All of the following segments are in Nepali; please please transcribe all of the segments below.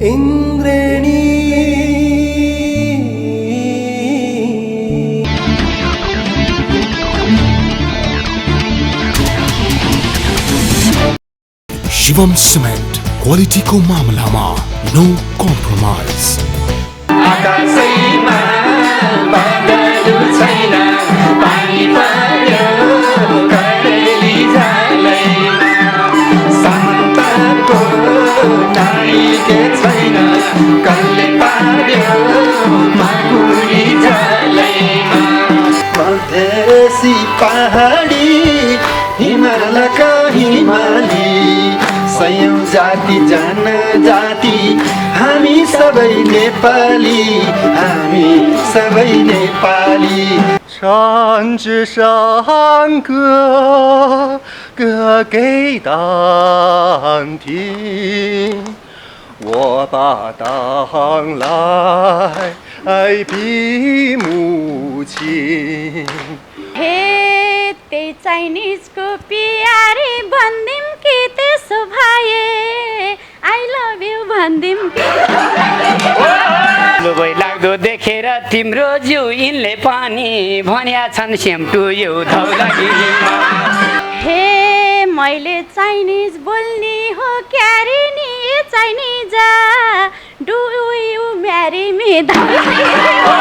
इंद्रेणी शिवम सिमेन्ट क्वालिटीको मामलामा नो कम्प्रोमाइज। आकाशैमा बादल छैन, पानी पर्यो कडेली झालैमा, सन्तको नाई के छैन, कसले पार्यो माकुरी झालैमा। मधेसी पहाडी हिमालका हिमाली, सयौं जाति जनजाति हामी सबै नेपाली, हामी सबै नेपाली। 唱支山歌，歌给党听。我把党来比母亲。 हे त्यही चाइनिजको प्यारी भन्दिम कि त्यसो भए आई लभ यु भन्दिम कि। लुबै लाग्दो देखेर तिम्रो जिउ यिनले पनि भन्या छन् सेम टु यु धौलागिरीमा। हे मैले चाइनिज बोल्ने हो क्यारी नि चाइनिजा, डु यु म्यारी मी धौलागिरीमा।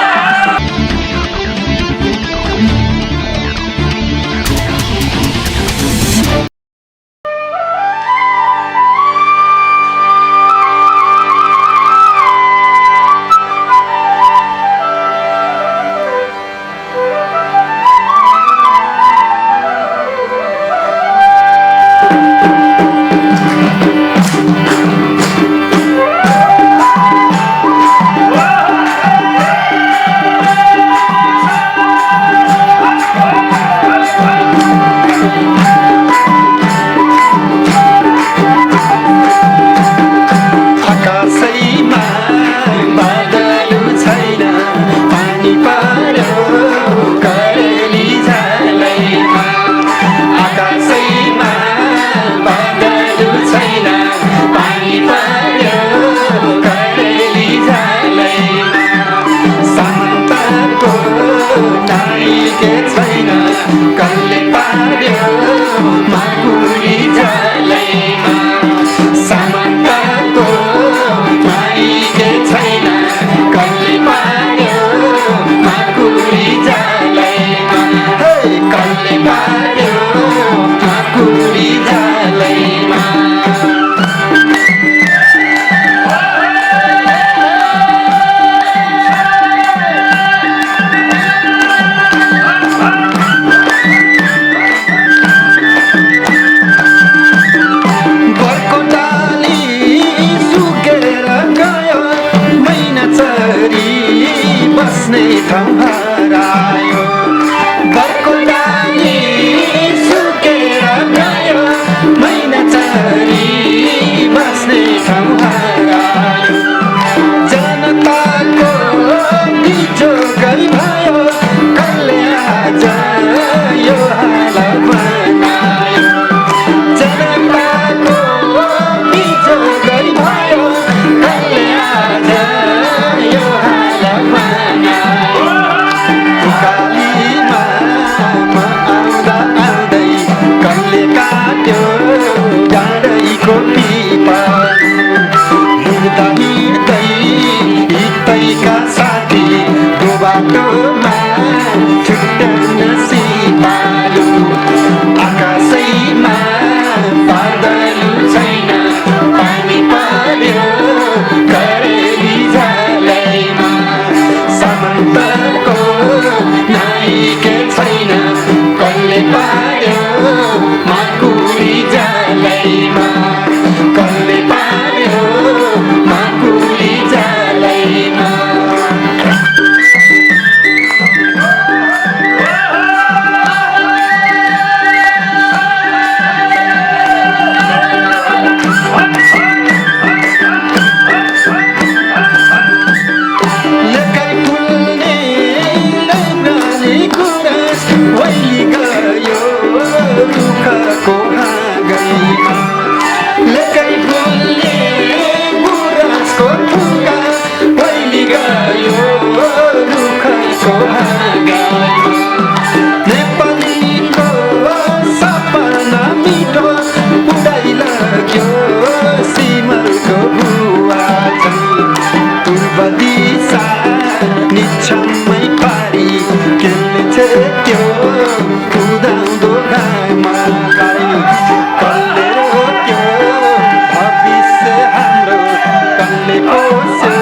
जसले पोस्यो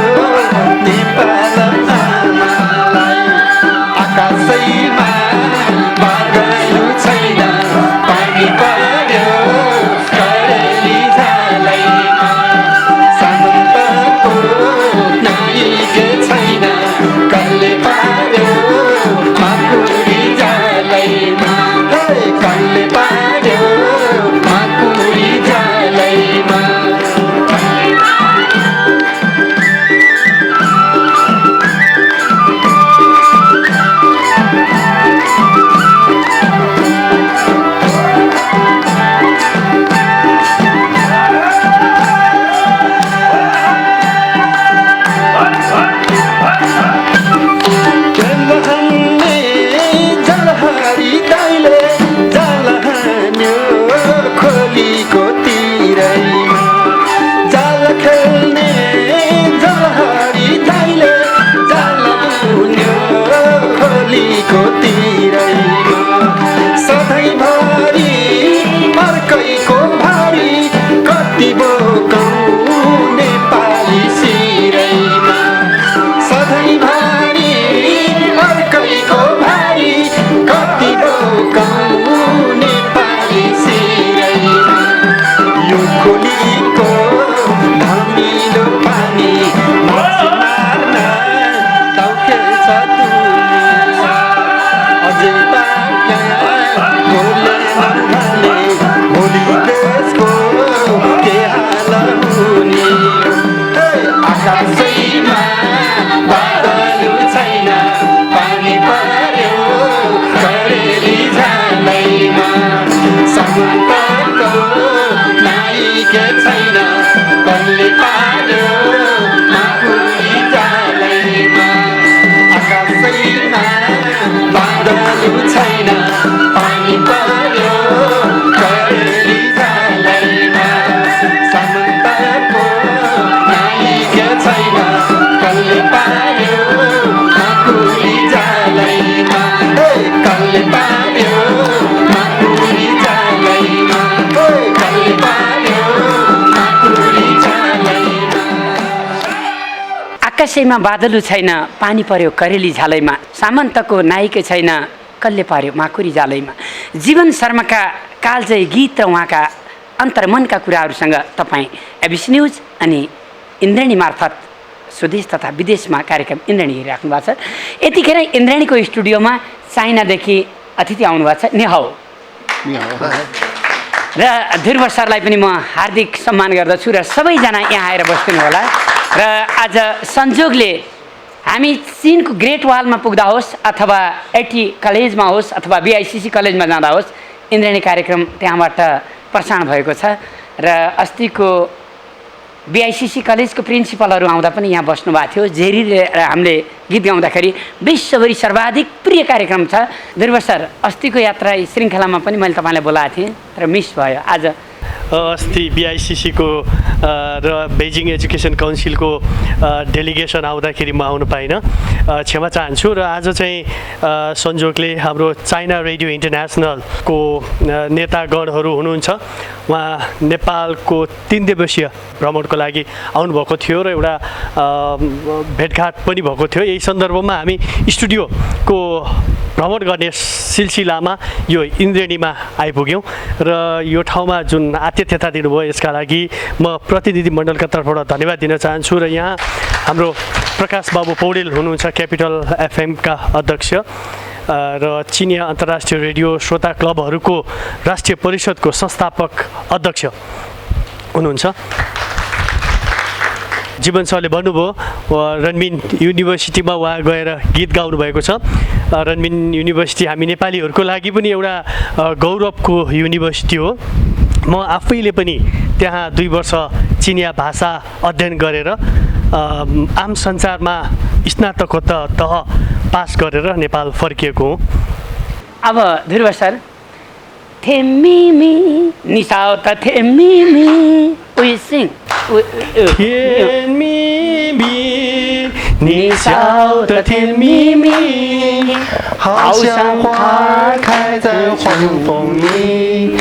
नेपाल आमालाई आकाशैमा बादल छैन पानी पर्यो करेली झालैमा सामन्तको नाइके छैन कसले पार्यो माकुरी झालैमा कसले पार्यो माकुरी झालैमा खोलीको तिरैमा जाल खेल्ने जलहरी दाइले जाल बुन्यो खोलीको तिरैमा सधैँभरि अर्कैको भारी कति बोकौँ नेपाली सिरैमा सधैँभरि अर्कैको भारी कति बोकौँ नेपाली सिरैमा यो खोलीको धमिलो पानी माछी मार्न दाउखेल्छ दुनिया अझै बाँकी बोले नखाले भोलि देशको के हाल हुने आकाशैमा बादल छैन पानी पर्यो करेली झालैमा सामन्तको नाइके छैन कसले पार्यो माकुरी झालैमा आकाशैमा बादल छैन पानी पर्यो करेली झालैमा सामन्तको नाइके छैन कसले पार्यो माकुरी झालैमा कसले पार्यो माकुरी झालैमा कसले पार्यो माकुरी झालैमा आकाशैमा बादलु छैन पानी पर्यो करेली झालैमा सामन्तको नाइके छैन कसले पार्यो माकुरी झालैमा जीवन शर्माका कालजयी गीत र उहाँका अन्तर्मनका कुराहरूसँग तपाईँ एबिसी न्युज अनि इन्द्रेणी मार्फत स्वदेश तथा विदेशमा कार्यक्रम इन्द्रेणी हेरिराख्नु भएको छ। यतिखेर इन्द्रेणीको स्टुडियोमा चाइनादेखि अतिथि आउनुभएको छ नेहौ र ध्रुव सरलाई पनि म हार्दिक सम्मान गर्दछु र सबैजना यहाँ आएर बस्नु होला र आज संजोगले हामी चीनको ग्रेट वालमा पुग्दा होस् अथवा एटी कलेजमा होस् अथवा बीआईसीसी कलेजमा जाँदा होस् इन्द्रेणी कार्यक्रम त्यहाँबाट प्रसारण भएको छ र अस्तिको बीआईसीसी कलेजको प्रिन्सिपलहरू आउँदा पनि यहाँ बस्नु भएको थियो जेरीले हामीले गीत गाउँदाखेरि विश्वभरि सर्वाधिक प्रिय कार्यक्रम छ। ध्रुव सर अस्तिको यात्रा श्रृङ्खलामा पनि मैले तपाईँलाई बोलाएको थिएँ र मिस भयो आज अस्ति बीआईसीसीको र बेजिङ एजुकेसन काउन्सिलको डेलिगेसन आउँदाखेरि म आउनु पाइनँ, क्षमा चाहन्छु। र आज चाहिँ संजोगले हाम्रो चाइना रेडियो इन्टरनेसनलको नेतागणहरू हुनुहुन्छ, उहाँ नेपालको 3 दिवसीय भ्रमणको लागि आउनुभएको थियो र एउटा भेटघाट पनि भएको थियो। यही सन्दर्भमा हामी स्टुडियोको भ्रमण गर्ने सिलसिलामा यो इन्द्रेणीमा आइपुग्यौँ र यो ठाउँमा जुन आतिथ्यता दिनुभयो यसका लागि म प्रतिनिधि मण्डलका तर्फबाट धन्यवाद दिन चाहन्छु। र यहाँ हाम्रो प्रकाश बाबु पौडेल हुनुहुन्छ, क्यापिटल एफएमका अध्यक्ष र चिनिया अन्तर्राष्ट्रिय रेडियो श्रोता क्लबहरूको राष्ट्रिय परिषदको संस्थापक अध्यक्ष हुनुहुन्छ। जीवन सरले भन्नुभयो रनमिन युनिभर्सिटीमा उहाँ गएर गीत गाउनु भएको छ। रनमिन युनिभर्सिटी हामी नेपालीहरूको लागि पनि एउटा गौरवको युनिभर्सिटी हो। म आफैले पनि त्यहाँ 2 वर्ष चिनिया भाषा अध्ययन गरेर आम सञ्चारमा स्नातकोत्तर तह पास गरेर नेपाल फर्किएको हुँ। अब ध्रुव सर थेमिमी निसाओ त थेमिमी उइसिङ天咪咪，你笑得甜蜜蜜，好像花开在春风里，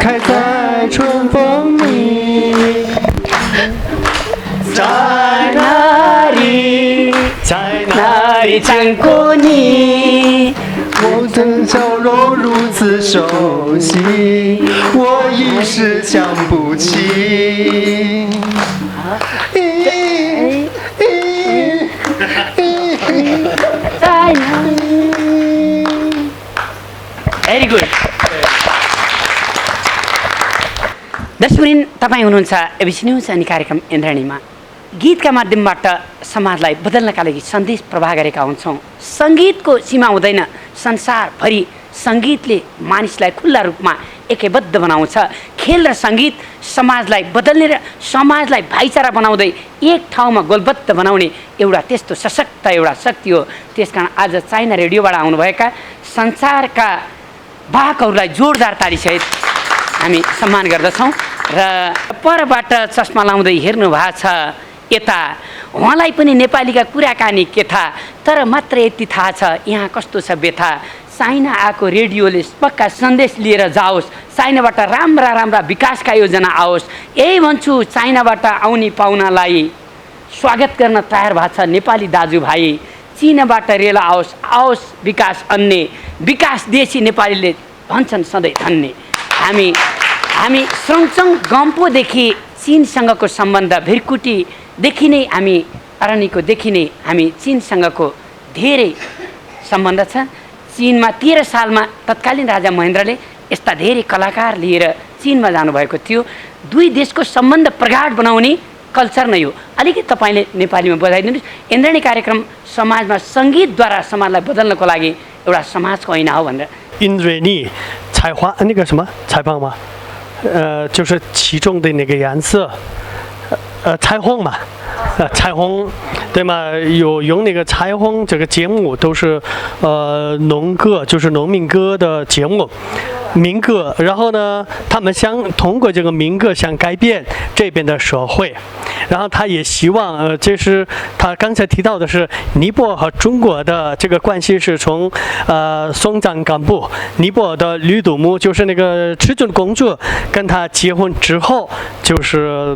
开在春风里。在哪里？在哪里见过你？我的笑容如此熟悉，我一时想不起。在哪里？ भेरी गुड दर्शकवृन्द तपाईँ हुनुहुन्छ एबिसी न्युज अनि कार्यक्रम इन्द्रणीमा गीतका माध्यमबाट समाजलाई बदल्नका लागि सन्देश प्रवाह गरेका हुन्छौँ। सङ्गीतको सीमा हुँदैन, संसारभरि सङ्गीतले मानिसलाई खुल्ला रूपमा एकैबद्ध बनाउँछ। खेल र सङ्गीत समाजलाई बदल्ने र समाजलाई भाइचारा बनाउँदै एक ठाउँमा गोलबद्ध बनाउने एउटा त्यस्तो सशक्त एउटा शक्ति हो। त्यसकारण आज चाइना रेडियोबाट आउनुभएका संसारका वाहकहरूलाई जोरदार तालीसहित हामी सम्मान गर्दछौँ। र परबाट चस्मा लाउँदै हेर्नु भएको छ यता, उहाँलाई पनि नेपालीका कुराकानी के थाहा, तर मात्र यति थाहा छ यहाँ कस्तो छ व्यथा। चाइना आएको रेडियोले पक्का सन्देश लिएर जाओस्, चाइनाबाट राम्रा राम्रा विकासका योजना आओस्। यही भन्छु, चाइनाबाट आउने पाहुनालाई स्वागत गर्न तयार भएको छ नेपाली दाजुभाइ। चीनबाट रेल आओस्, आओस् विकास अन्य, विकास देशी नेपालीले भन्छन् सधैँ धन्य। हामी सँगसँग गम्पोदेखि चीनसँगको सम्बन्ध, भिरकुटीदेखि नै हामी अरनिकोदेखि नै हामी चीनसँगको धेरै सम्बन्ध छ। चीनमा 13 सालमा तत्कालीन राजा महेन्द्रले यस्ता धेरै कलाकार लिएर चीनमा जानुभएको थियो। दुई देशको सम्बन्ध प्रगाढ बनाउने कल्चर नै हो। अलिकति तपाईँले नेपालीमा बजाइदिनुहोस्। इन्द्रणी कार्यक्रम समाजमा सङ्गीतद्वारा समाजलाई बदल्नको लागि एउटा समाजको ऐना हो भनेर। 印瑞丽采花那个什么采访吗？就是其中的那个颜色，彩虹嘛，彩虹对吗？有用那个彩虹这个节目都是农歌，就是农民歌的节目。民歌，然后呢，他们想通过这个民歌想改变这边的社会，然后他也希望这是他刚才提到的是尼泊尔和中国的这个关系是从松赞干布尼泊尔的吕祖母就是那个赤尊公主跟他结婚之后，就是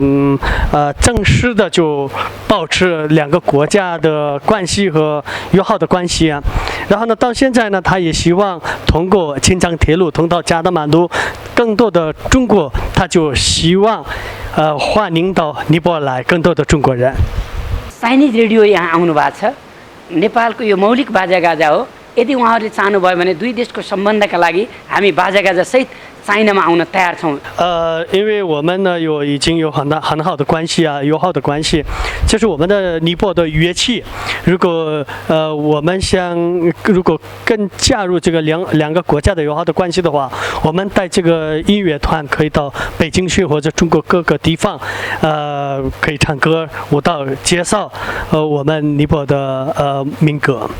正式的就保持两个国家的关系和友好的关系啊。然后呢，到现在呢，他也希望通过青藏铁路通到加德满都，更多的中国，他就希望欢迎到尼泊尔来更多的中国人。चाइनिज रेडियो यहाँ आउनु भएको छ। नेपालको यो मौलिक बाजागाजा हो। यदि उहाँहरूले चाहनुभयो भने दुई देशको सम्बन्धका लागि हामी बाजागाजा सहित चाइनामा आउन तयार छौँ।因为我们呢已经有很好的关系啊，友好的关系。就是我们的尼泊尔的乐器，如果我们如果更加入这个两个国家的友好的关系的话，我们带这个音乐团可以到北京去或者中国各个地方，可以唱歌舞蹈，介绍我们尼泊尔的民歌。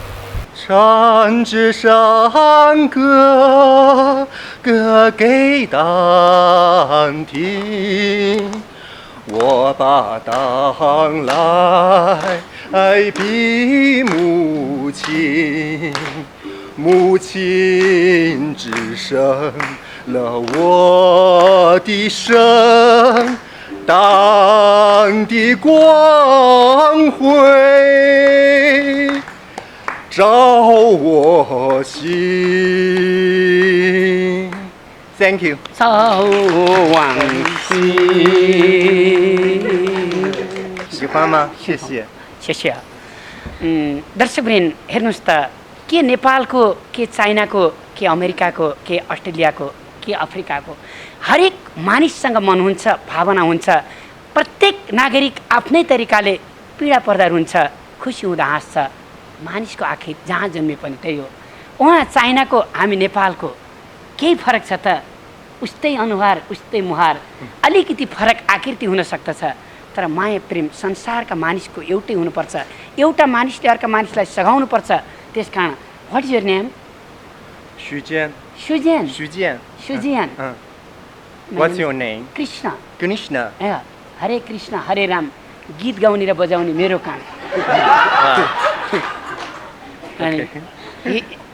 山之山歌，歌给当听。我把当来比母亲，母亲只生了我的生，当的光辉照我心。Thank you。朝往昔，喜欢吗？谢谢。谢谢。दर्शकवृन्द हेर्नुहोस् त, के नेपालको, के चाइनाको, के अमेरिकाको, के अस्ट्रेलियाको, के अफ्रिकाको हरेक मानिससँग मन हुन्छ, भावना हुन्छ। प्रत्येक नागरिक आफ्नै तरिकाले पीडा पर्दा रुन्छ, खुसी हुँदा हाँस्छ। मानिसको आखिर जहाँ जन्मे पनि त्यही हो। उहाँ चाइनाको, हामी नेपालको केही फरक छ त? उस्तै अनुहार, उस्तै मुहार, अलिकति फरक आकृति हुन सक्दछ, तर माया प्रेम संसारका मानिसको एउटै हुनुपर्छ। एउटा मानिसले अर्का मानिसलाई सघाउनुपर्छ। त्यसकारण what is your name? Shujian. Shujian. Shujian. Shujian. What's your name? Krishna. Krishna. Hare Krishna हरे राम गीत गाउने र बजाउने मेरो काम।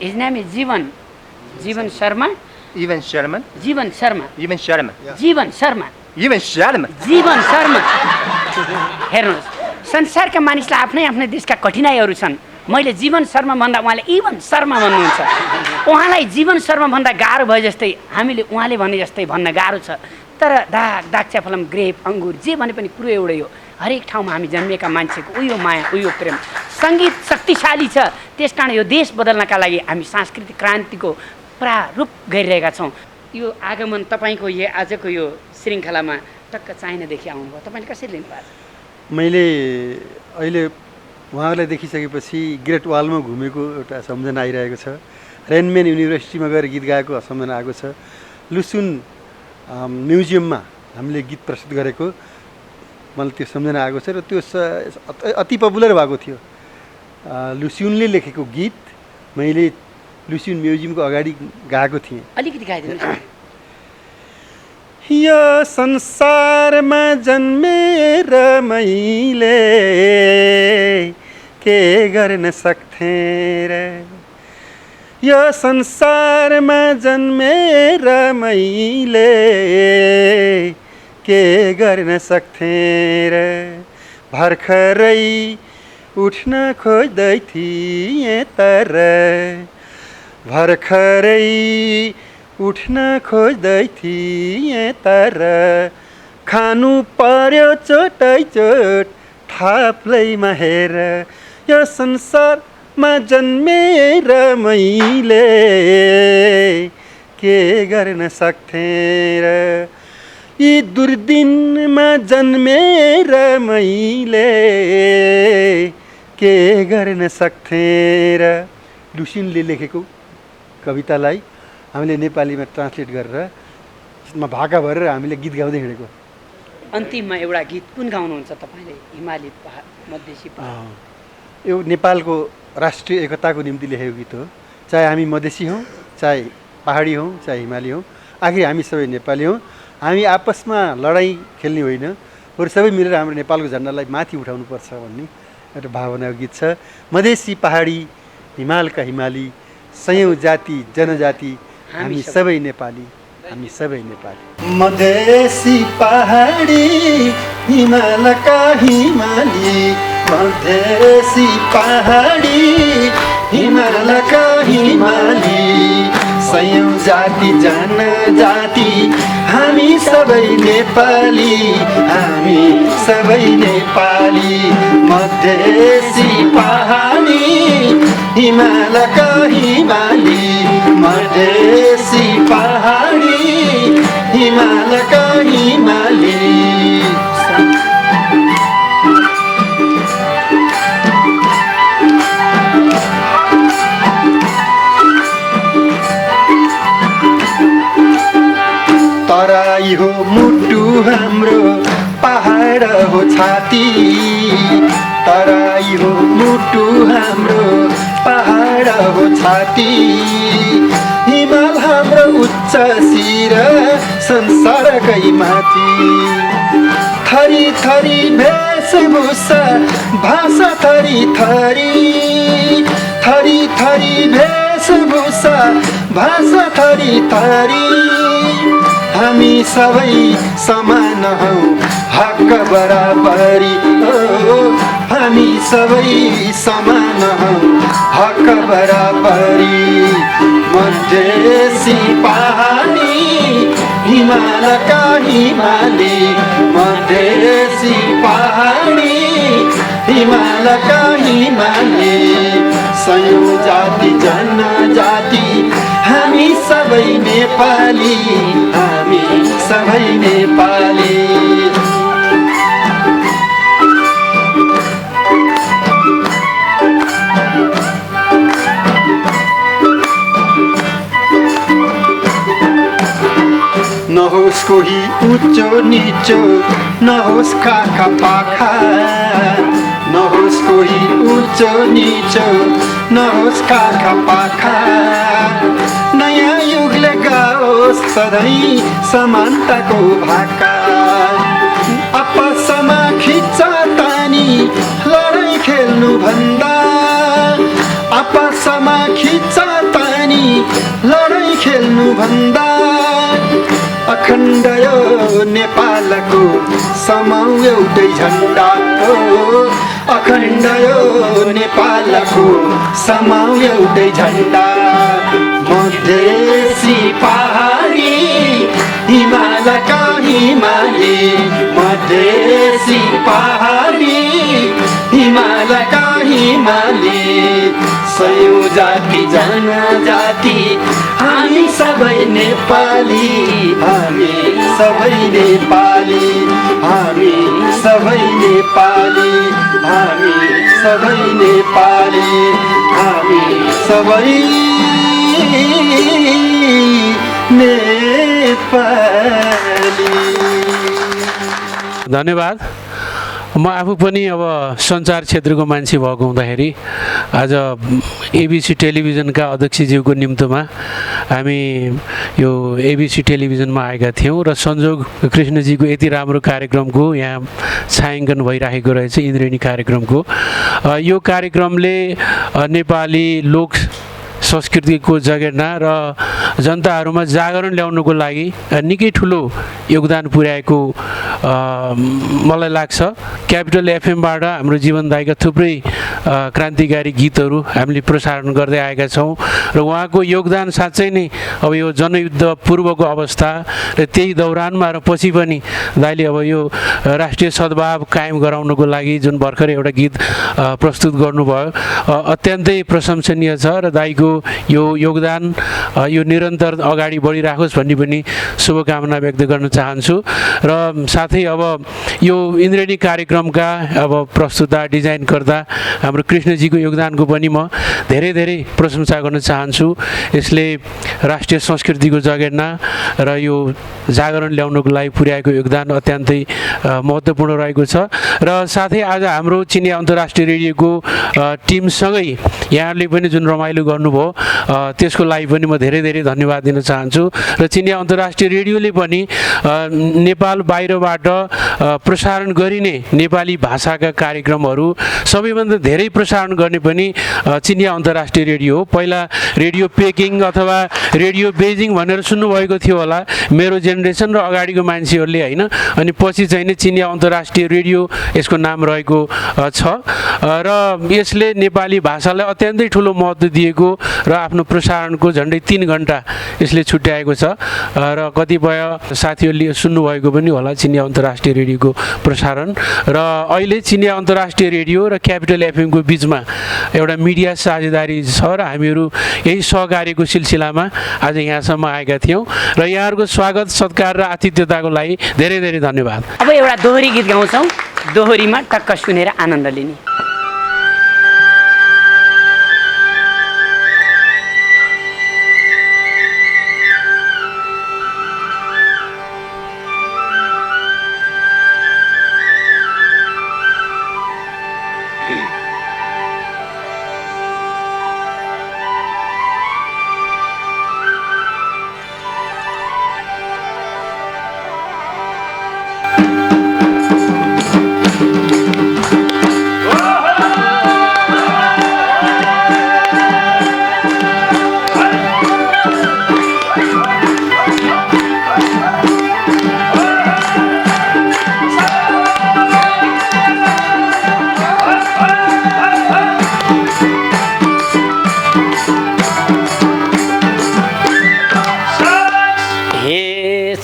His name is जीवन। जीवन शर्मा। Even Sherman. जीवन शर्मा। Even Sherman. जीवन शर्मा। Even Sherman. जीवन शर्मा। हेर्नुहोस् संसारका मानिसलाई आफ्नै आफ्नै देशका कठिनाइहरू छन्। मैले जीवन शर्मा भन्दा उहाँले इवन शर्मा भन्नुहुन्छ। उहाँलाई जीवन शर्मा भन्दा गाह्रो भए जस्तै हामीले उहाँले भने जस्तै भन्न गाह्रो छ। तर दाक्षाफलम ग्रेप अङ्गुर जे भने पनि कुरो एउटै हो। हरेक ठाउँमा हामी जन्मिएका मान्छेको उयो माया उयो प्रेम। सङ्गीत शक्तिशाली छ, त्यस कारण यो देश बदल्नका लागि हामी सांस्कृतिक क्रान्तिको प्रारूप गरिरहेका छौँ। यो आगमन तपाईँको आजको यो श्रृङ्खलामा टक्क चाइनादेखि आउनुभयो, तपाईँले कसरी लिनुभएको छ? मैले अहिले उहाँहरूलाई देखिसकेपछि ग्रेट वालमा घुमेको एउटा सम्झना आइरहेको छ। रेनमेन युनिभर्सिटीमा गएर गीत गाएको सम्झना आएको छ। लुसुन म्युजियममा हामीले गीत प्रस्तुत गरेको मलाई त्यो सम्झना आएको छ। र त्यो अति पपुलर भएको थियो। लुसिउनले लेखेको गीत मैले लुसिउन म्युजियमको अगाडि गाएको थिएँ। अलिकति गाइदिनुहोस्। यो संसारमा जन्मेर मैले के गर्न सक्थेँ र, यो संसारमा जन्मेर मैले के गर्न सक्थेँ र, भर्खरै उठ्न खोज्दै थिएँ तर, भर्खरै उठ्न खोज्दै थिएँ तर, खानु पर्यो चोटै चोट थाप्लैमा हेर, यो संसारमा जन्मेर मैले के गर्न सक्थेँ र, यी दुर्दिनमा जन्मेर मैले के गर्न सक्थेँ र। लुसिनले लेखेको कवितालाई हामीले नेपालीमा ट्रान्सलेट गरेर यसमा भाका भरेर हामीले गीत गाउँदै हिँडेको। अन्तिममा एउटा गीत कुन गाउनुहुन्छ तपाईँले? हिमाली पहाड, मधेसी पहाड। यो नेपालको राष्ट्रिय एकताको निम्ति लेखेको गीत हो। चाहे हामी मधेसी हौँ, चाहे पहाडी हौँ, चाहे हिमाली हौँ, आखिर हामी सबै नेपाली हौँ। हामी आपसमा लडाइँ खेल्ने होइन, बरु सबै मिलेर हाम्रो नेपालको झन्डालाई माथि उठाउनुपर्छ भन्ने एउटा भावनाको गीत छ। मधेसी, पहाडी, हिमालका हिमाली, सयौँ जाति जनजाति, हामी सबै नेपाली, हामी सबै नेपाली। मधेसी पहाडी हिमालका हिमाली, मधेसी पहाडी हिमालका हिमाली, सयौँ जाति जनजाति, हामी सबै नेपाली, हामी सबै नेपाली। मधेसी पहाडी हिमालका हिमाली, मधेसी पहाडी हिमालका हिमाली। तराई हो मुटु हाम्रो, पहाड हो छाती, तराई हो मुटु हाम्रो, पहाड हो छाती, हिमाल हाम्रो उच्च शिर संसारकै माथि। थरी थरी भेषभूषा भाषा थरी थरी, थरी थरी भेषभूषा भाषा थरी थरी, हामी सबै समान हौ हक बराबरी, हामी सबै समान हौ हक बराबरी। मधेसी पहाडी हिमालका हिमाली, मधेसी पहाडी हिमालका हिमाली, सयौँ जाति जनजाति, हामी सबै नेपाली, हामी सबै नेपाली। नहोस् कोही उच्चो निचो, नहोस् काखा पाखा, नहोस् कोही उच्चो निचो, नहोस् काखा पाखा। नयाँ युगले गाओस् सधैँ समानताको भाका, आपसमा खिच्छ तानी लडाइँ खेल्नु भन्दा, आपसमा खिच्छ तानी लडाइँ खेल्नु भन्दा, अखण्ड यो नेपालको समाउ एउटै झन्डा हो अखण्ड यो नेपालको समाउ एउटै झन्डा मधेसी पहाडी हिमालका हिमाली मधेसी पहाडी हिमालका हिमाली सयौं जाति जनजाति हामी सबै नेपाली हामी सबै नेपाली हामी सबै नेपाली हामी सबै नेपाली हामी सबै नेपाली। धन्यवाद। म आफू पनि अब सञ्चार क्षेत्रको मान्छे भएको हुँदाखेरि आज एबिसी टेलिभिजनका अध्यक्षज्यूको निम्तोमा हामी यो एबिसी टेलिभिजनमा आएका थियौँ र संजोग कृष्णजीको यति राम्रो कार्यक्रमको यहाँ छायाङ्कन भइराखेको रहेछ इन्द्रेणी कार्यक्रमको। यो कार्यक्रमले नेपाली लोक संस्कृतिको जगेर्ना र जनताहरूमा जागरण ल्याउनुको लागि निकै ठुलो योगदान पुर्याएको मलाई लाग्छ। क्यापिटल एफएमबाट हाम्रो जीवनदायीका थुप्रै क्रान्तिकारी गीतहरू हामीले प्रसारण गर्दै आएका छौँ र उहाँको योगदान साँच्चै नै अब यो जनयुद्ध पूर्वको अवस्था र त्यही दौरानमा र पछि पनि दाइले अब यो राष्ट्रिय सद्भाव कायम गराउनको लागि जुन भर्खरै एउटा गीत प्रस्तुत गर्नुभयो अत्यन्तै प्रशंसनीय छ र दाइको यो योगदान यो निरन्तर अगाडि बढिराखोस् भन्ने पनि शुभकामना व्यक्त गर्न चाहन्छु र साथै अब यो इन्द्रेणी कार्यक्रमका अब प्रस्तुता डिजाइनकर्ता हाम्रो कृष्णजीको योगदानको पनि म धेरै धेरै प्रशंसा गर्न चाहन्छु। यसले राष्ट्रिय संस्कृतिको जगेर्ना र यो जागरण ल्याउनको लागि पुर्याएको योगदान अत्यन्तै महत्त्वपूर्ण रहेको छ र साथै आज हाम्रो चिनिया अन्तर्राष्ट्रिय रेडियोको टिमसँगै यहाँहरूले पनि जुन रमाइलो गर्नुभयो त्यसको लागि पनि म धेरै धेरै धन्यवाद दिन चाहन्छु र चिनिया अन्तर्राष्ट्रिय रेडियोले पनि नेपाल बाहिरबाट प्रसारण गरिने नेपाली भाषाका कार्यक्रमहरू सबैभन्दा धेरै प्रसारण गर्ने पनि चिनिया अन्तर्राष्ट्रिय रेडियो हो। पहिला रेडियो पेकिङ अथवा रेडियो बेजिङ भनेर सुन्नुभएको थियो होला मेरो जेनेरेसन र अगाडिको मान्छेहरूले होइन, अनि पछि चाहिँ नि चिनिया अन्तर्राष्ट्रिय रेडियो यसको नाम रहेको छ र यसले नेपाली भाषालाई अत्यन्तै ठुलो महत्त्व दिएको र आफ्नो प्रसारणको झन्डै 3 घण्टा यसले छुट्याएको छ र कतिपय साथीहरूले सुन्नुभएको पनि होला चिनिया अन्तर्राष्ट्रिय रेडियोको प्रसारण। र अहिले चिनिया अन्तर्राष्ट्रिय रेडियो र क्यापिटल एफएमको बिचमा एउटा मिडिया साझेदारी छ र हामीहरू यही सहकार्यको सिलसिलामा आज यहाँसम्म आएका थियौँ र यहाँहरूको स्वागत सत्कार र आतिथ्यताको लागि धेरै धेरै धन्यवाद। अब एउटा दोहोरी गीत गाउँछौँ, दोहोरीमा टक्क सुनेर आनन्द लिने।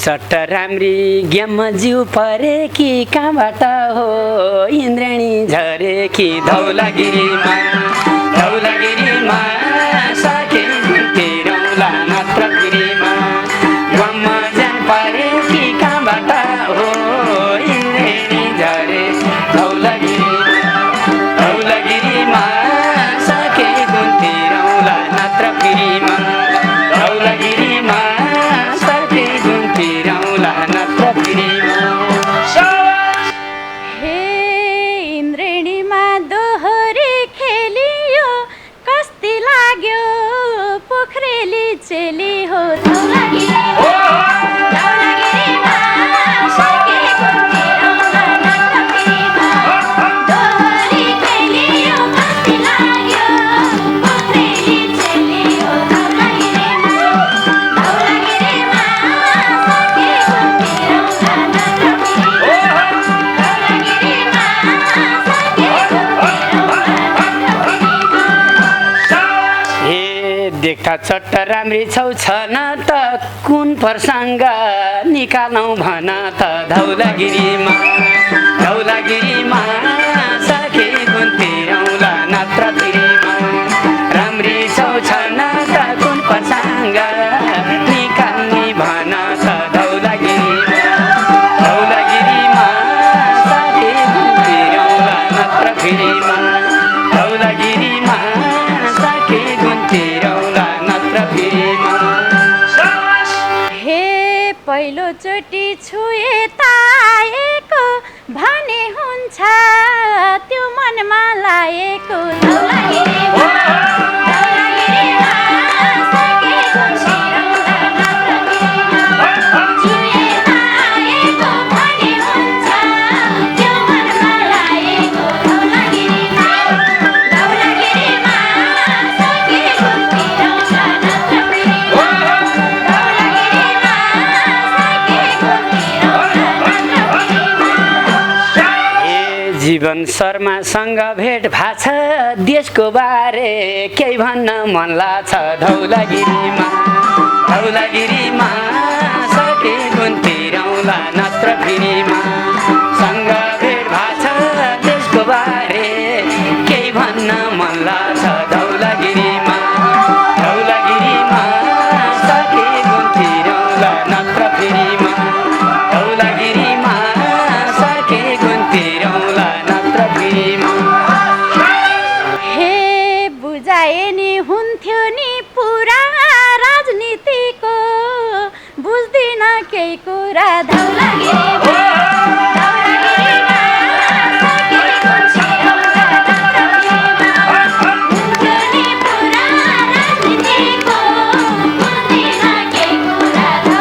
चट्ट राम्री ग्याम जिउ परे कि कहाँबाट हो इन्द्रेणी झरे कि धौलागिरीमा धौलागिरीमा सके तिरौला नत्रगिरीमा ग्याममा जान परे कि कहाँबाट हो इन्द्रेणी झरे धौलागिरीमा धौलागिरीमा सके तिरौला नत्रगिरीमा धौलागिरीमा हे इन्द्रेणीमा दोहोरी खेलियो कस्ती लाग्यो पोखरेली चेली हो देख्दा चट्ट राम्री छौ छन त कुन प्रसङ्ग निकालौँ भन त धौलागिरीमा सके कुन तिरौला नत्र तिरीमा राम्री छौ छन त कुन प्रसङ्ग निकाल्ने भन त धौलागिरीमा सके कुन तिरौला नत्र तिरीमा धौलागिरीमा सके कुन तिरौला नत्र तिरीमा हे पहिलोचोटि छुए ताएको भने हुन्छ त्यो मनमा लागेको धौलागिरीमा सके कुन तिरौला नत्र तिरीमा छुए ताएको भने हुन्छ त्यो मनमा लागेको धौलागिरीमा सके कुन तिरौला नत्र तिरीमा जीवन शर्मासँग भेट भएको छ देशको बारे केही भन्न मन लाग्छ धौलागिरीमा सके कुन तिरौला नत्र फिरीमा सँग भेट भएको छ देशको बारे केही भन्न मन लाग्छ धौलागिरीमा सके कुन तिरौला नत्र फिरीमा धौलागिरीमा सके कुन तिरौला नत्र फिरीमा हे बुझाए नि हुन्थ्यो नि पुरा राजनीतिको बुझ्दिन केही कुरा धौलागिरीमा सके कुन तिरौला नत्र फिरीमा हुन्थ्यो नि पुरा राजनीतिको बुझ्दिन केही कुरा धौलागिरीमा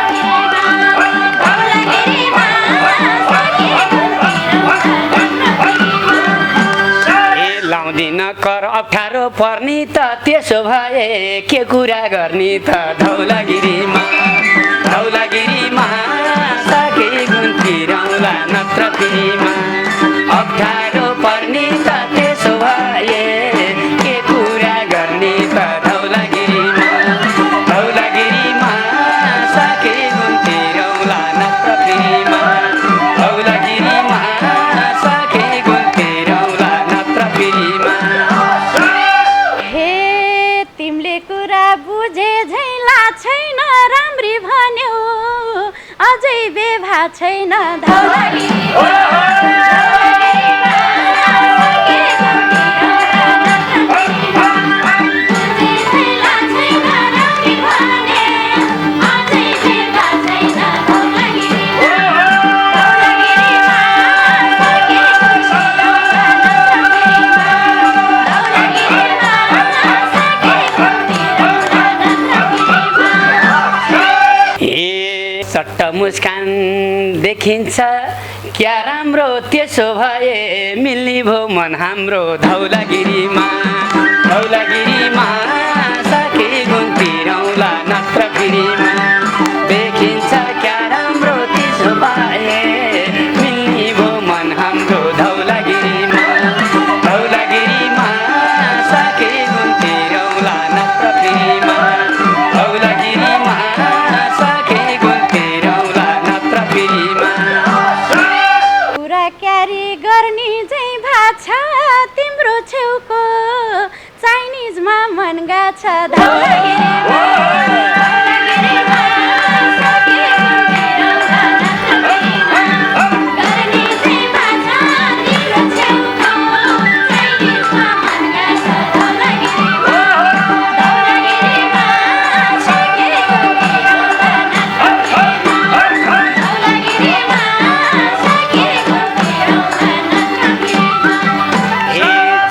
सके कुन तिरौला नत्र फिरीमा धौलागिरीमा सके कुन तिरौला नत्र फिरीमा ए लाउँदिन कर अप्ठ्यारो पर्ने त त्यसो भए के कुरा गर्ने त धौलागिरीमा सके कुन तिरौला नत्र फिरीमा अप्ठ्यारो पर्ने त त्यसो भए के कुरा गर्ने त धौलागिरीमा सके कुन तिरौला नत्र फिरीमा धौलागिरीमा सके कुन तिरौला नत्र फिरीमा हे तिमीले कुरा बुझे झैला छैन राम्री भन्यौ अझै बेभा छैन धौलागिरीमा सके कुन तिरौला नत्र फिरीमा बुझे झैला छैन राम्री भने अझै बेभा छैन धौलागिरीमा सके कुन तिरौला नत्र फिरीमा धौलागिरीमा सके कुन तिरौला नत्र फिरीमा ए सट्ट मुस्कान देखिन्छ क्या राम्रो त्यसो भए मिल्ने भो मन हाम्रो धौलागिरीमा सके कुन तिरौला नत्र फिरीमा देखिन्छ क्या राम्रो त्यसो भए मिल्ने भो मन हाम्रो धौलागिरीमा सके कुन तिरौला नत्र फिरीमा धौलागिरीमा सके कुन तिरौला नत्र फिरीमा कुरा क्यारी गर्ने झै भाछ तिम्रो छेउको चाइनिजमा मन गाछ धौलागिरीमा सके कुन तिरौला नत्र फिरीमा गर्ने झै भाछ तिम्रो छेउको चाइनिजमा मन गाछ धौलागिरीमा सके कुन तिरौला नत्र फिरीमा धौलागिरीमा सके कुन तिरौला नत्र फिरीमा ए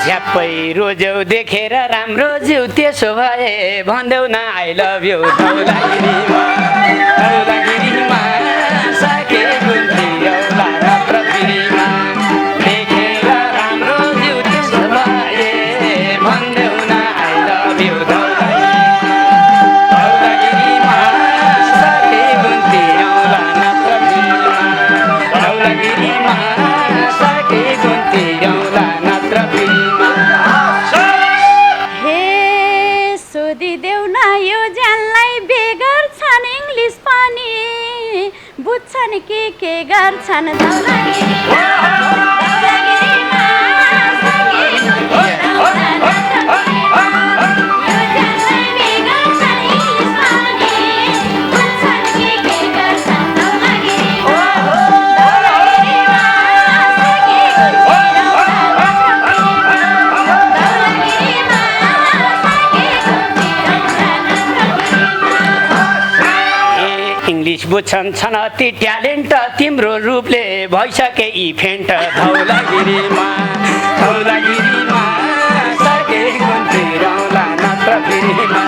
झ्याप्पै रोज्यौ देखेर राम्रो जिउ त्यसो भए भन्देऊ न आई लभ यु धौलागिरीमा सके कुन तिरौला नत्र फिरीमा देखेर राम्रो जिउ त्यसो भए भन्देऊ न आई लभ यु धौलागिरीमा सके कुन तिरौला नत्र फिरीमा धौलागिरीमा सके कुन तिरौला के गर्छन् धौलागिरीमा धौलागिरीमा सकेको तेरौला नत्रफिरीमा यो ज्यानलाई बिगार्छन् इङ्ग्लिस पाउने भन्छन् के गर्छन् धौलागिरीमा धौलागिरीमा सकेको तेरौला नत्रफिरीमा धौलागिरीमा सकेको तेरौला नत्रफिरीमा इङ्ग्लिस बुझ्छन् छन ती ट्यालेन्ट तिम्रो रूपले भइसके इभेन्ट धौलागिरीमा धौलागिरीमा सकेको तेरौला नत्रफिरीमा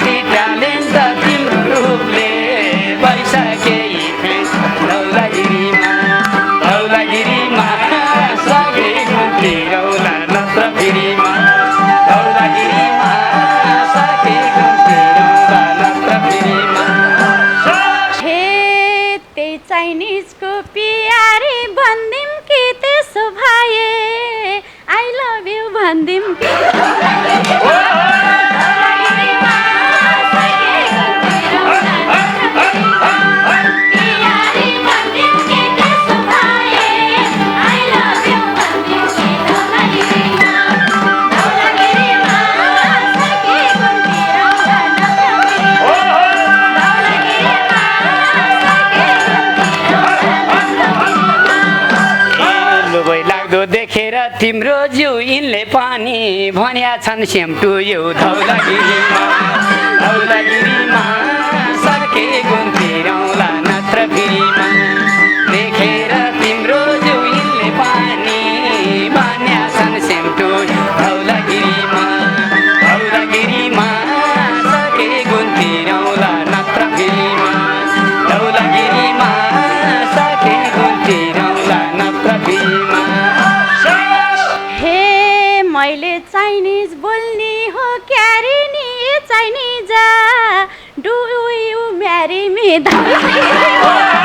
ती ट्यालेन्ट तिम्रो रूपले भइसके इभेन्ट धौलागिरीमा धौलागिरीमा सकेको तेरौला नत्रफिरीमा धौलागिरीमा सकेको तेरौला नत्रफिरीमा हे त्यही चाइनिजको पियारी भन्दिम कि त्यसो भए आई लभ यु भन्दिम कि धौलागिरीमा सकेको तेरौला नत्रफिरीमा पियारी भन्दिम कि त्यसो भए आई लभ यु भन्दिम कि धौलागिरीमा धौलागिरीमा सकेको तेरौला नत्रफिरीमा धौलागिरीमा लुबै लाग्दो देखेर तिम्रो जिउ यिनले पनि भन्या छन् सेम टु यु धौलागिरीमा धौलागिरीमा सकेको तेरौला नत्रफिरीमा देखेर तिम्रो जिउ यिनले पनि भन्या छन् सेम टु धौलागिरीमा धौलागिरीमा सकेको तेरौला नत्रफिरीमा धौलागिरीमा सकेको तेरौला नत्रफिरीमा हे मैले चाइनिज बोल्ने हो क्यारे नि चाइनिजा डु यु म्यारी मी धौलागिरीमा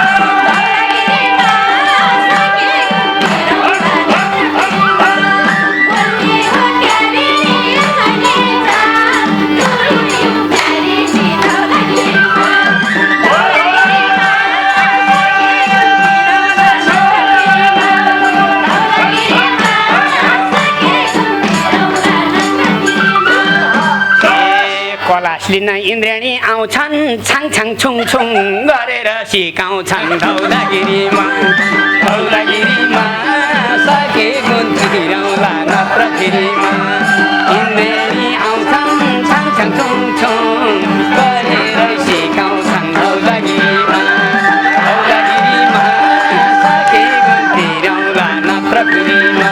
धौलागिरीमा सकेको तेरौला नत्रफिरीमा बोल्ने हो क्यारे नि चाइनिजा डु यु म्यारी मी धौलागिरीमा धौलागिरीमा सकेको तेरौला नत्रफिरीमा धौलागिरीमा सकेको तेरौला नत्रफिरीमा कलास लिन इन्द्रेणी आउँछन् छाङ छाङ छुङ छुङ गरेर सिकाउँछन् धौलागिरीमा धौलागिरीमा सकेको तेरौला नत्रफिरीमा इन्द्रेणी आउँछन् छाङ छाङ छुङ छुङ गरेर सिकाउँछन् धौलागिरीमा धौलागिरीमा सकेको तेरौला नत्रफिरीमा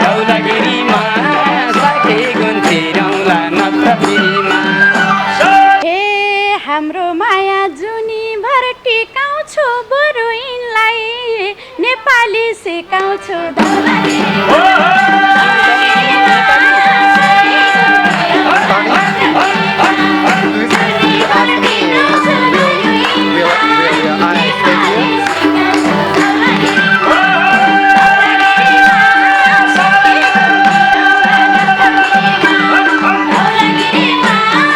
धौलागिरीमा सकेको तेरौला नत्रफिरीमा हे हाम्रो माया जुनी भर टिकाउँछु बरु यिनलाई नेपाली सिकाउँछु धौलागिरीमा धौलागिरीमा सकेको तेरौला नत्रफिरीमा धौलागिरी टिकाउँछु बरु यिनलाई नेपाली सिकाउँछु धौलागिरीमा धौलागिरीमा सकेको तेरौला नत्रफिरीमा धौलागिरीमा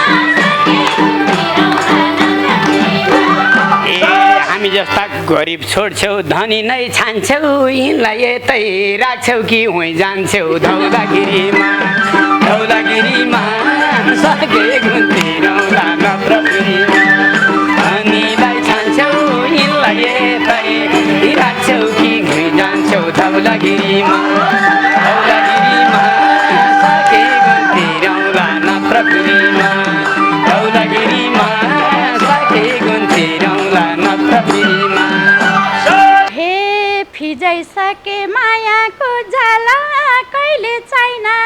सकेको तेरौला नत्रफिरीमा ए हामी जस्ता गरिब छोड्छौ धनी नै छान्छौ यिनलाई यतै राख्छौ कि हुँ जान्छौ धौलागिरीमा धौलागिरीमा सकेको तेरौला नत्रफिरीमा धनीलाई छान्छौ यिनलाई यतै राख्छौ कि हुँ जान्छौ धौलागिरीमा धौलागिरीमा सकेको तेरौला नत्रफिरीमा धौलागिरीमा सकेको तेरौला नत्रफिरीमा हे फिजाइसके मायाको जाला कहिले चाइना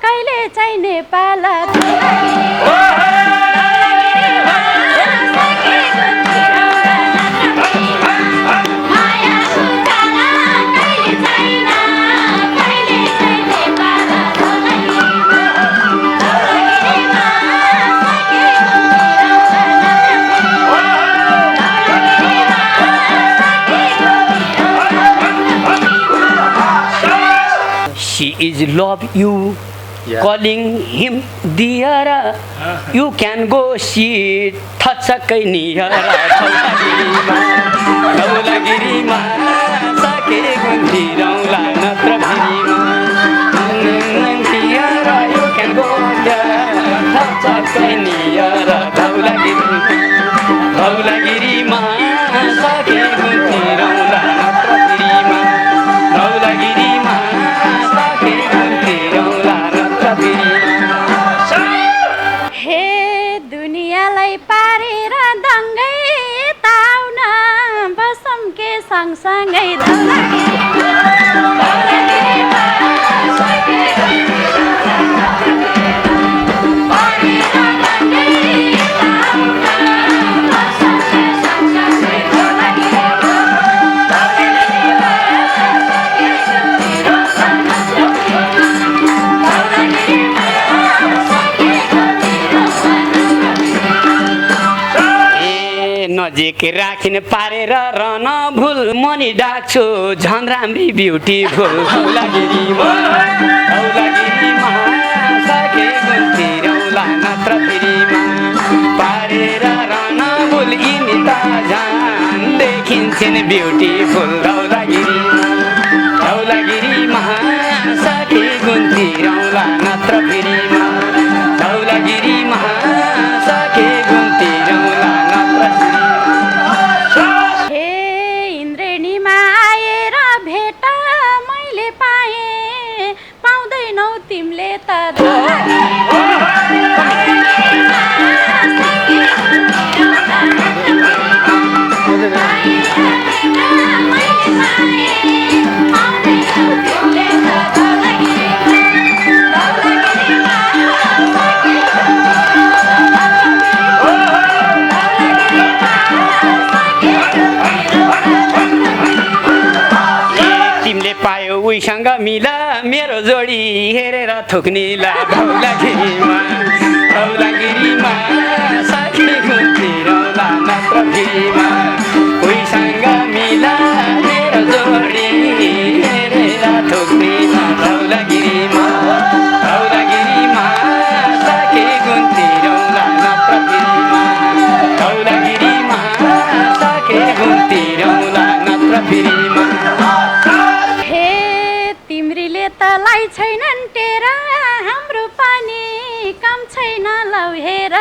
कहिले चाहिँ नेपाल धौलागिरीमा धौलागिरीमा सकेको तेरौला नत्रफिरीमा मायाको जाला कहिले चाइना कहिले चाहिँ नेपाल धौलागिरीमा धौलागिरीमा सकेको तेरौला नत्रफिरीमा She is love you calling him dear, you can go see थचक्कै नियर धौलागिरीमा सके गुन्थिरौँला नत्र भिरीमा dear, you can go there थचक्कै नियर धौलागिरीमा सके गुन्थिरौँला नत्र भिरीमा धौलागिरीमा सके गुन्थिरौँला नत्र भिरीमा। हे दुनियाँलाई पारेर दङ्गै ताउन बसौँ के सँगसँगै नजिक राखिन पारेर रन भुल मनी डाक्छु झन् राम्री ब्युटिफुल धौलागिरीमा सके गुन्थिरौँला नत्र भिरीमा पारेर रन भुल यिनी त झन् देखिन्छन् ब्युटिफुल धौलागिरीमा सके गुन्थिरौँला नत्र भिरीमा धौलागिरीमा सके गुन्थिरौँला नत्र तिमीले त पायो उहीसँग मिला मेरो जोडी हेरेर थुक्निला धौलागिरीमा सके गुन्थिरौँला नत्र भिरीमा उहीसँग मिला मेरो जोडी हेरेर थुक्निला धौलागिरीमा सके गुन्थिरौँला नत्र भिरीमा धौलागिरीमा सके गुन्थिरौँला नत्र भिरीमा। तिम्रीले तलाई छैनन् टेरा हाम्रो पानी कम छैन लौ हेर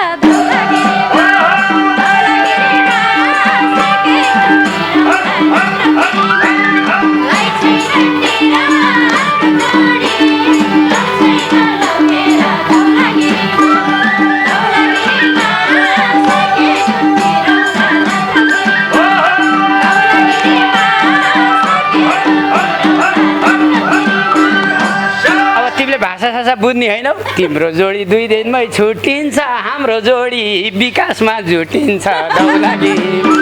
भाषा बुझ्ने होइन तिम्रो जोडी 2 दिनमै छुट्टिन्छ हाम्रो जोडी विकासमा जुटिन्छ धौलागिरीमा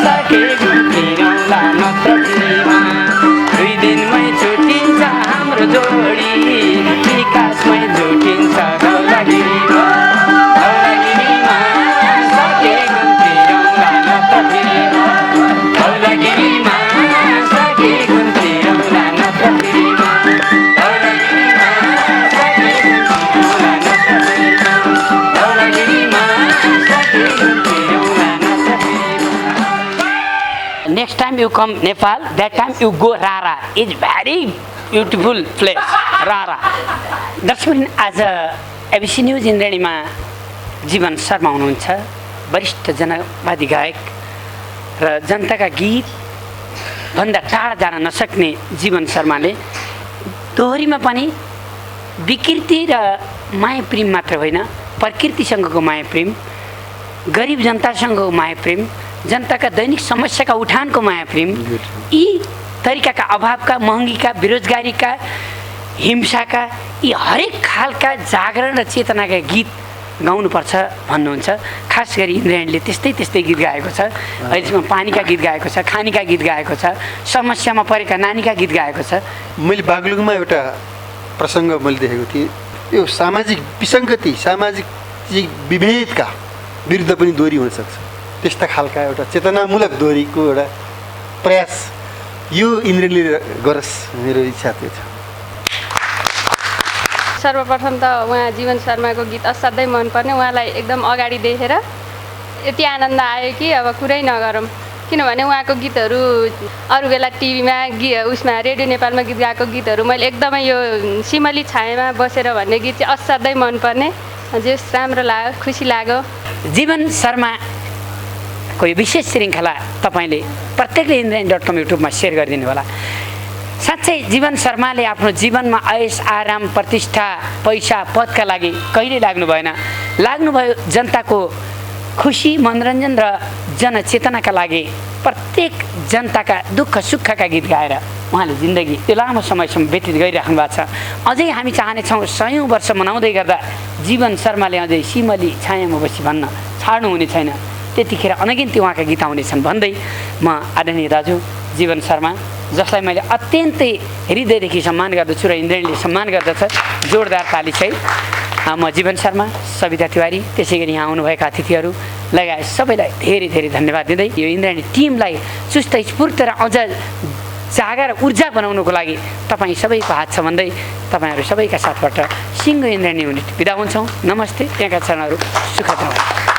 सके गुन्थिरौँला नत्र भिरीमा 2 दिनमै छुट्टिन्छ हाम्रो जोडी विकासमै जुटिन्छ धौलागिरीमा सके गुन्थिरौँला नत्र भिरीमा धौलागिरीमा सके गुन्थिरौँला नत्र भिरीमा Next time you come Nepal, that time you go Rara. It's very beautiful place, Rara. दर्शक आज एबिसी न्युज इन्द्रेणीमा जीवन शर्मा हुनुहुन्छ, वरिष्ठ जनवादी गायक र जनताका गीत भन्दा टाढा जान नसक्ने जीवन शर्माले दोहोरीमा पनि विकृति र माया प्रेम मात्र होइन, प्रकृतिसँगको माया प्रेम, गरिब जनतासँगको माया प्रेम, जनताका दैनिक समस्याका उठानको माया प्रेम, यी तरिकाका अभावका, महँगीका, बेरोजगारीका, हिंसाका यी हरेक खालका जागरण र चेतनाका गीत गाउनुपर्छ भन्नुहुन्छ। खास गरी इन्द्रेणीले त्यस्तै गीत गाएको छ। अहिलेसम्म पानीका गीत गाएको छ, खानीका गीत गाएको छ, समस्यामा परेका नानीका गीत गाएको छ। मैले बागलुङमा एउटा प्रसङ्ग मैले देखेको थिएँ, यो सामाजिक विसङ्गति, सामाजिक विभेदका विरुद्ध पनि दोहोरी हुनसक्छ, त्यस्ता खालका एउटा चेतनामूलक दोहोरीको एउटा प्रयास यो इन्द्रेणीले गरोस्, मेरो इच्छा त्यो छ। सर्वप्रथम त उहाँ जीवन शर्माको गीत असाध्यै मनपर्ने। उहाँलाई एकदम अगाडि देखेर यति आनन्द आयो कि अब कुरै नगरौँ। किनभने उहाँको गीतहरू अरू बेला टिभीमा उसमा रेडियो नेपालमा गीत गाएको गीतहरू मैले एकदमै यो सिमली छायामा बसेर भन्ने गीत चाहिँ असाध्यै मनपर्ने। जे राम्रो लाग्यो, खुसी लाग्यो। जीवन शर्माको यो विशेष श्रृङ्खला तपाईँले प्रत्येकले इन्द्रायणी.com युट्युबमा सेयर गरिदिनु होला। साँच्चै जीवन शर्माले आफ्नो जीवनमा ऐस आराम प्रतिष्ठा पैसा पदका लागि कहिल्यै लाग्नु भएन। लाग्नुभयो जनताको खुसी मनोरञ्जन र जनचेतनाका लागि। प्रत्येक जनताका दुःख सुखका गीत गाएर उहाँले जिन्दगी त्यो लामो समयसम्म व्यतीत गरिराख्नु भएको छ। अझै हामी चाहनेछौँ 100औं वर्ष मनाउँदै गर्दा जीवन शर्माले अझै सिमली छायामा बसी भन्न छाड्नुहुने छैन। त्यतिखेर अनगिन्ती उहाँका गीत आउनेछन् भन्दै म आदरणीय दाजु जीवन शर्मा, जसलाई मैले अत्यन्तै हृदयदेखि सम्मान गर्दछु र इन्द्रेणीले सम्मान गर्दछ, जोरदार ताली चाहिँ म जीवन शर्मा, सविता तिवारी, त्यसै गरी यहाँ आउनुभएका अतिथिहरू लगायत सबैलाई धेरै धेरै धन्यवाद दिँदै यो इन्द्रायणी टिमलाई चुस्त स्फूर्त र अझ जागा र ऊर्जा बनाउनुको लागि तपाईँ सबैको हात छ भन्दै तपाईँहरू सबैका साथबाट सिङ्गो इन्द्रायणी युनिट बिदा हुन्छौँ। नमस्ते। यहाँका चरणहरू सुखद रहोस्।